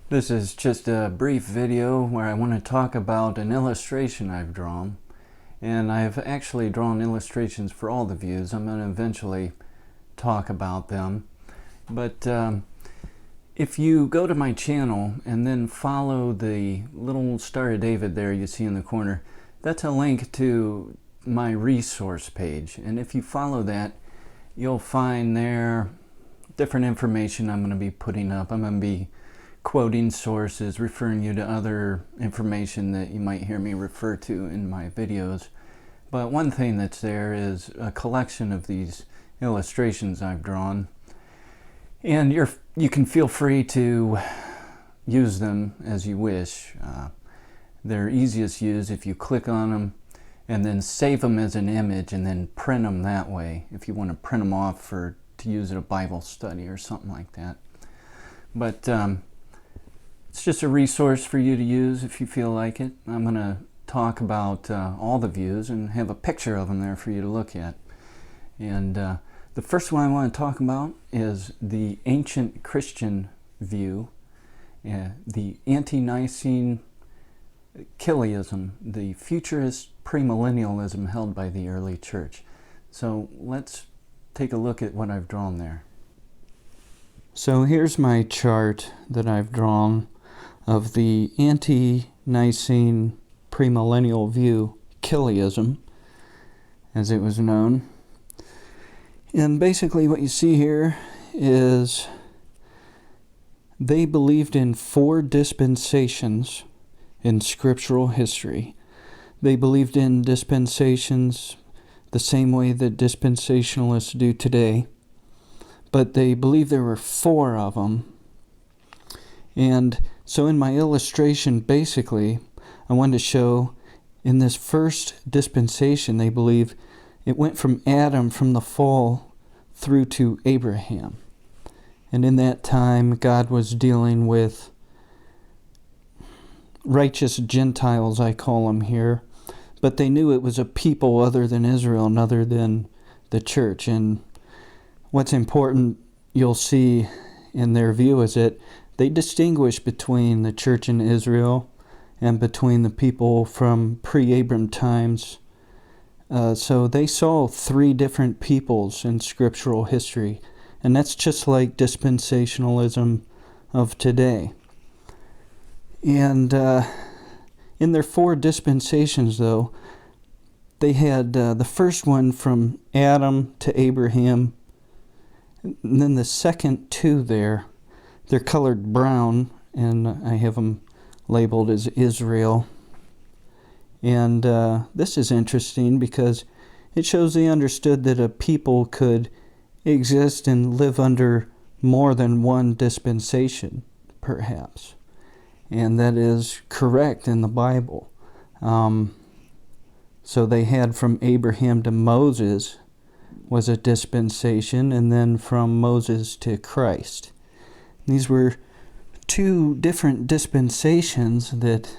This is just a brief video where I want to talk about an illustration I've drawn. And I've actually drawn illustrations for all the views. I'm going to eventually talk about them. But if you go to my channel and then follow the little Star of David there you see in the corner, that's a link to my resource page. And if you follow that, you'll find there different information I'm going to be putting up. I'm going to be quoting sources, referring you to other information that you might hear me refer to in my videos. But one thing that's there is a collection of these illustrations I've drawn. And you can feel free to use them as you wish. They're easiest used if you click on them and then save them as an image and then print them that way, if you want to print them off to use in a Bible study or something like that. But it's just a resource for you to use if you feel like it. I'm going to talk about all the views and have a picture of them there for you to look at. And the first one I want to talk about is the ancient Christian view, the Ante-Nicene Chiliasm, the futurist premillennialism held by the early church. So let's take a look at what I've drawn there. So here's my chart that I've drawn of the Ante-Nicene premillennial view, Chiliasm, as it was known. And basically what you see here is they believed in 4 dispensations in scriptural history. They believed in dispensations the same way that dispensationalists do today, but they believed there were 4 of them. And so in my illustration, basically, I wanted to show in this first dispensation, they believe it went from Adam, from the fall, through to Abraham. And in that time, God was dealing with righteous Gentiles, I call them here, but they knew it was a people other than Israel and other than the church. And what's important, you'll see in their view, is that they distinguish between the church in Israel and between the people from pre-Abram times. So they saw 3 different peoples in scriptural history, and that's just like dispensationalism of today. And in their 4 dispensations, though, they had the first one from Adam to Abraham, and then the second 2 there, they're colored brown, and I have them labeled as Israel. And this is interesting because it shows they understood that a people could exist and live under more than one dispensation, perhaps. And that is correct in the Bible. So they had from Abraham to Moses was a dispensation, and then from Moses to Christ. These were 2 different dispensations that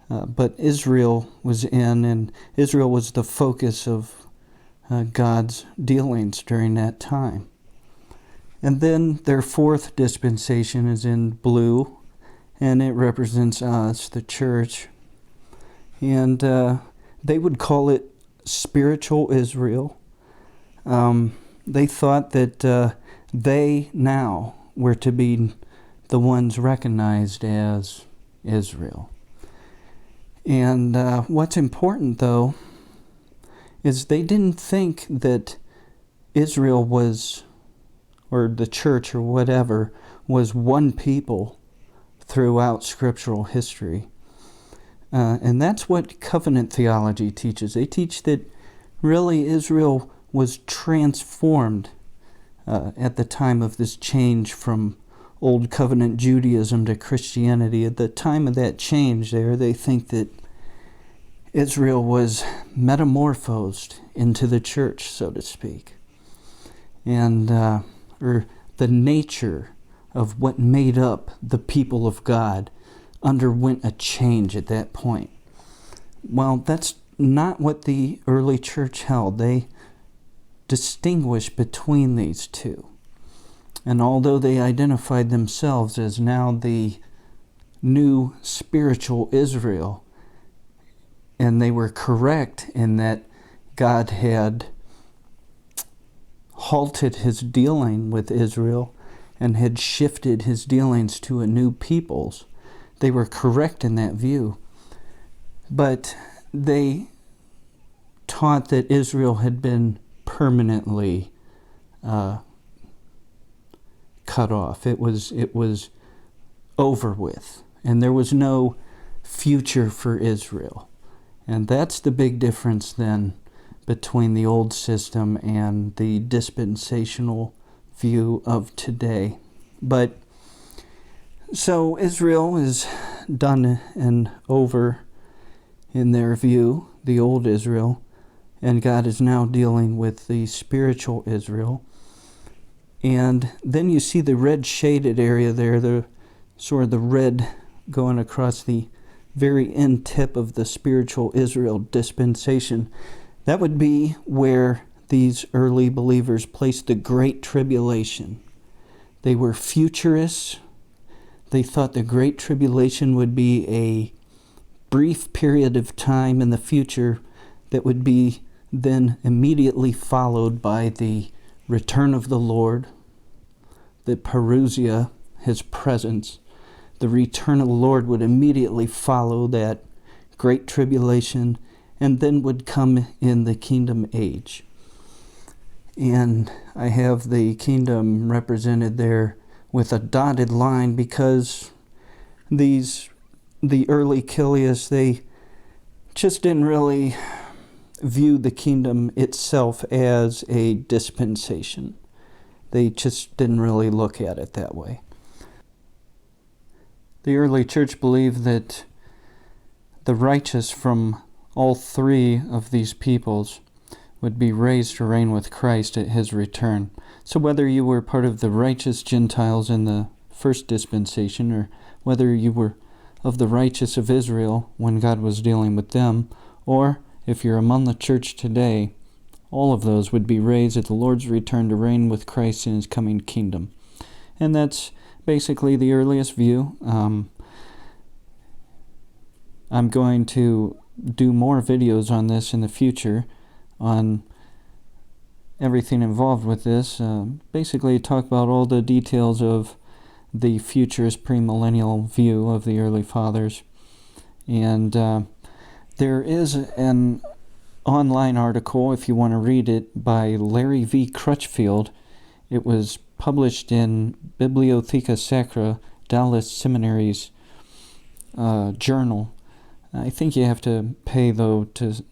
but Israel was in, and Israel was the focus of God's dealings during that time. And then their 4th dispensation is in blue, and it represents us, the church. And they would call it spiritual Israel. They thought that they now were to be the ones recognized as Israel. And what's important, though, is they didn't think that Israel was, or the church or whatever, was one people throughout scriptural history. And that's what covenant theology teaches. They teach that really Israel was transformed at the time of this change from Old Covenant Judaism to Christianity. At the time of that change there, they think that Israel was metamorphosed into the church, so to speak. And or the nature of what made up the people of God underwent a change at that point. Well, that's not what the early church held. They distinguished between these 2. And although they identified themselves as now the new spiritual Israel. And they were correct in that God had halted his dealing with Israel and had shifted his dealings to a new peoples. They were correct in that view. But they taught that Israel had been permanently cut off. It was over with. And there was no future for Israel. And that's the big difference then between the old system and the dispensational view of today. But so Israel is done and over in their view, the old Israel, and God is now dealing with the spiritual Israel. And then you see the red shaded area there, the sort of the red going across the very end tip of the spiritual Israel dispensation. That would be where these early believers placed the Great Tribulation. They were futurists. They thought the Great Tribulation would be a brief period of time in the future that would be then immediately followed by the return of the Lord, the parousia, his presence. The return of the Lord would immediately follow that Great Tribulation, and then would come in the kingdom age. And I have the kingdom represented there with a dotted line because the early Chiliasts, they just didn't really view the kingdom itself as a dispensation. They just didn't really look at it that way. The early church believed that the righteous from all three of these peoples would be raised to reign with Christ at his return. So whether you were part of the righteous Gentiles in the first dispensation, or whether you were of the righteous of Israel when God was dealing with them, or if you're among the church today, all of those would be raised at the Lord's return to reign with Christ in his coming kingdom. And that's basically the earliest view. I'm going to do more videos on this in the future, on everything involved with this. Basically talk about all the details of the futurist premillennial view of the early fathers. And there is an online article, if you want to read it, by Larry V. Crutchfield. It was published in Bibiliotheca Sacra, Dallas Seminary's journal. I think you have to pay, though, to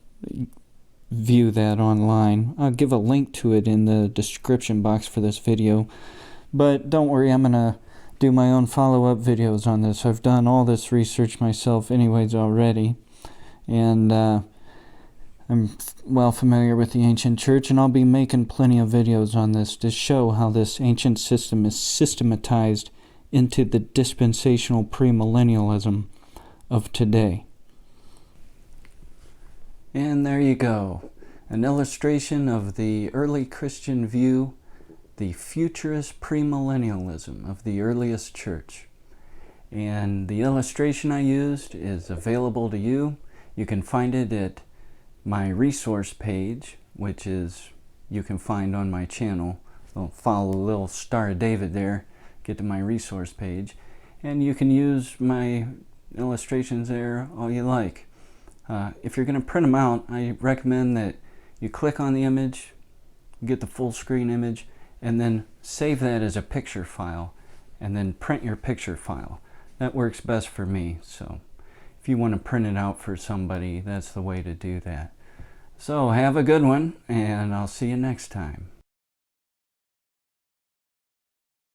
view that online. I'll give a link to it in the description box for this video. But don't worry, I'm going to do my own follow-up videos on this. I've done all this research myself anyways already. And I'm well familiar with the ancient church, and I'll be making plenty of videos on this to show how this ancient system is systematized into the dispensational premillennialism of today. And there you go. An illustration of the early Christian view, the futurist premillennialism of the earliest church. And the illustration I used is available to you. You can find it at my resource page, which is you can find on my channel. So follow the little Star of David there, get to my resource page, and you can use my illustrations there all you like. If you're going to print them out, I recommend that you click on the image, get the full screen image, and then save that as a picture file, and then print your picture file. That works best for me. So if you want to print it out for somebody, that's the way to do that. So have a good one, and I'll see you next time.